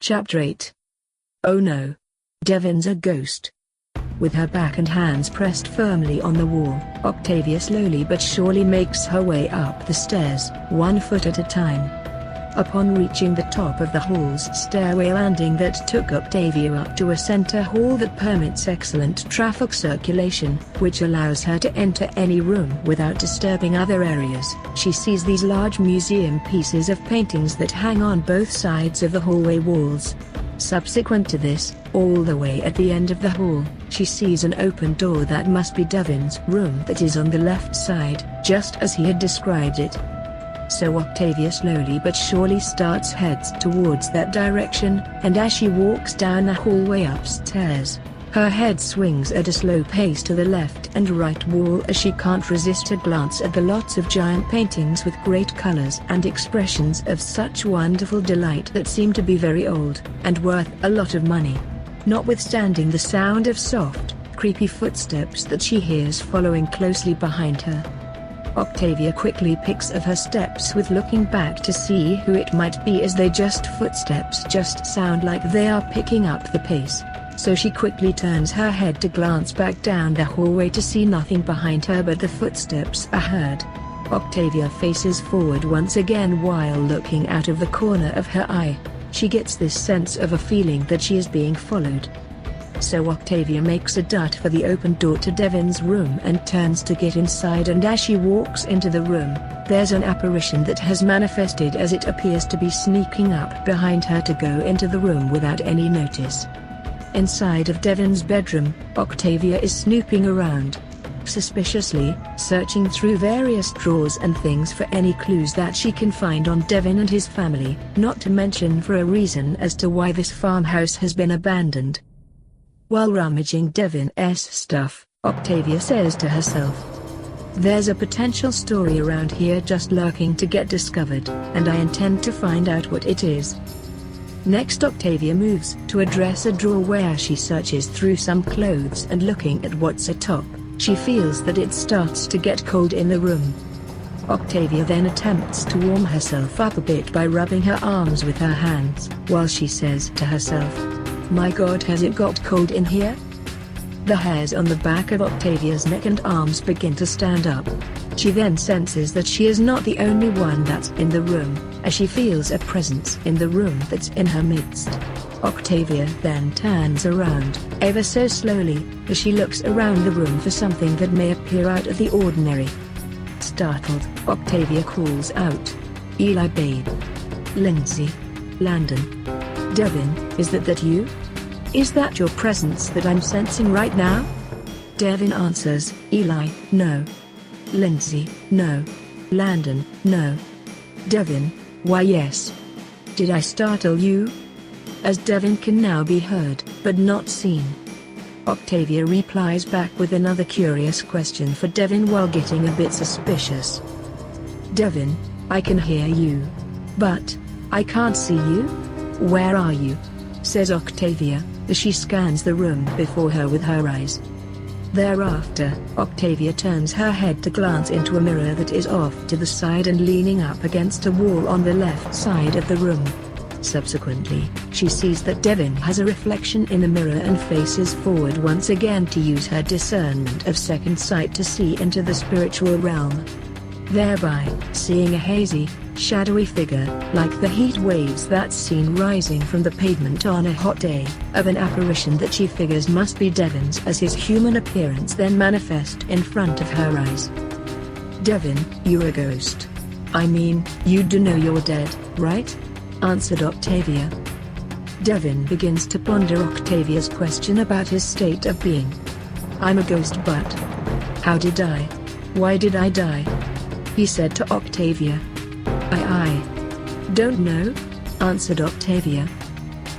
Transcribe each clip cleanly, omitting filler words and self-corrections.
Chapter 8. Oh no. Devin's a ghost. With her back and hands pressed firmly on the wall, Octavia slowly but surely makes her way up the stairs, 1 foot at a time. Upon reaching the top of the hall's stairway landing that took Octavia up to a center hall that permits excellent traffic circulation, which allows her to enter any room without disturbing other areas, she sees these large museum pieces of paintings that hang on both sides of the hallway walls. Subsequent to this, all the way at the end of the hall, she sees an open door that must be Devin's room that is on the left side, just as he had described it. So Octavia slowly but surely heads towards that direction, and as she walks down the hallway upstairs, her head swings at a slow pace to the left and right wall as she can't resist a glance at the lots of giant paintings with great colors and expressions of such wonderful delight that seem to be very old, and worth a lot of money. Notwithstanding the sound of soft, creepy footsteps that she hears following closely behind her, Octavia quickly picks up her steps with looking back to see who it might be, as footsteps just sound like they are picking up the pace. So she quickly turns her head to glance back down the hallway to see nothing behind her but the footsteps are heard. Octavia faces forward once again while looking out of the corner of her eye. She gets this sense of a feeling that she is being followed. So Octavia makes a dart for the open door to Devin's room and turns to get inside, and as she walks into the room, there's an apparition that has manifested as it appears to be sneaking up behind her to go into the room without any notice. Inside of Devin's bedroom, Octavia is snooping around, suspiciously, searching through various drawers and things for any clues that she can find on Devin and his family, not to mention for a reason as to why this farmhouse has been abandoned. While rummaging Devin's stuff, Octavia says to herself, "There's a potential story around here just lurking to get discovered, and I intend to find out what it is." Next, Octavia moves to a dresser drawer where she searches through some clothes, and looking at what's atop, she feels that it starts to get cold in the room. Octavia then attempts to warm herself up a bit by rubbing her arms with her hands, while she says to herself, "My God, has it got cold in here?" The hairs on the back of Octavia's neck and arms begin to stand up. She then senses that she is not the only one that's in the room, as she feels a presence in the room that's in her midst. Octavia then turns around, ever so slowly, as she looks around the room for something that may appear out of the ordinary. Startled, Octavia calls out, "Eli, babe. Lindsay. Landon. Devin, is that you? Is that your presence that I'm sensing right now?" Devin answers, "Eli, no. Lindsay, no. Landon, no. Devin, why yes. Did I startle you?" As Devin can now be heard, but not seen, Octavia replies back with another curious question for Devin while getting a bit suspicious. "Devin, I can hear you. But I can't see you. Where are you?" says Octavia, as she scans the room before her with her eyes. Thereafter, Octavia turns her head to glance into a mirror that is off to the side and leaning up against a wall on the left side of the room. Subsequently, she sees that Devin has a reflection in the mirror and faces forward once again to use her discernment of second sight to see into the spiritual realm, thereby seeing a hazy, shadowy figure, like the heat waves that's seen rising from the pavement on a hot day, of an apparition that she figures must be Devin's, as his human appearance then manifests in front of her eyes. "Devin, you're a ghost. I mean, you do know you're dead, right?" answered Octavia. Devin begins to ponder Octavia's question about his state of being. "I'm a ghost, but how did I? Why did I die?" he said to Octavia. I don't know," answered Octavia.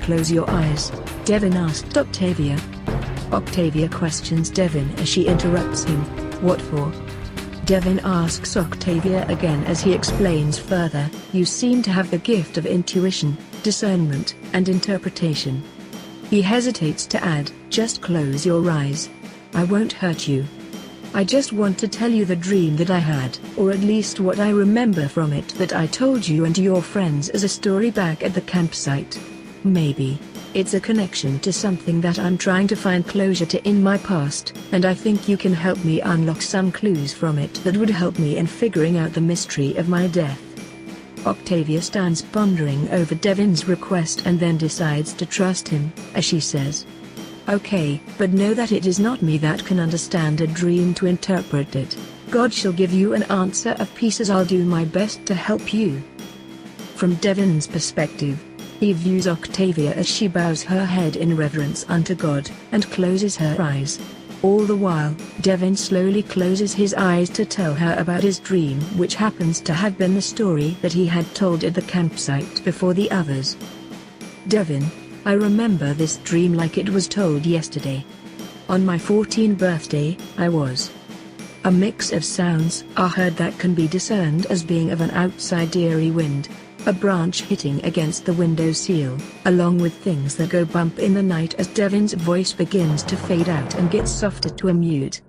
"Close your eyes," Devin asked Octavia. Octavia questions Devin as she interrupts him. "What for?" Devin asks Octavia again as he explains further, "You seem to have the gift of intuition, discernment, and interpretation." He hesitates to add, "Just close your eyes. I won't hurt you. I just want to tell you the dream that I had, or at least what I remember from it that I told you and your friends as a story back at the campsite." Maybe it's a connection to something that I'm trying to find closure to in my past, and I think you can help me unlock some clues from it that would help me in figuring out the mystery of my death. Octavia stands pondering over Devin's request and then decides to trust him, as she says, "Okay, but know that it is not me that can understand a dream to interpret it. God shall give you an answer of peace as I'll do my best to help you." From Devin's perspective, he views Octavia as she bows her head in reverence unto God, and closes her eyes. All the while, Devin slowly closes his eyes to tell her about his dream, which happens to have been the story that he had told at the campsite before the others. "Devin, I remember this dream like it was told yesterday. On my 14th birthday, I was." A mix of sounds are heard that can be discerned as being of an outside eerie wind, a branch hitting against the window sill, along with things that go bump in the night as Devin's voice begins to fade out and gets softer to a mute.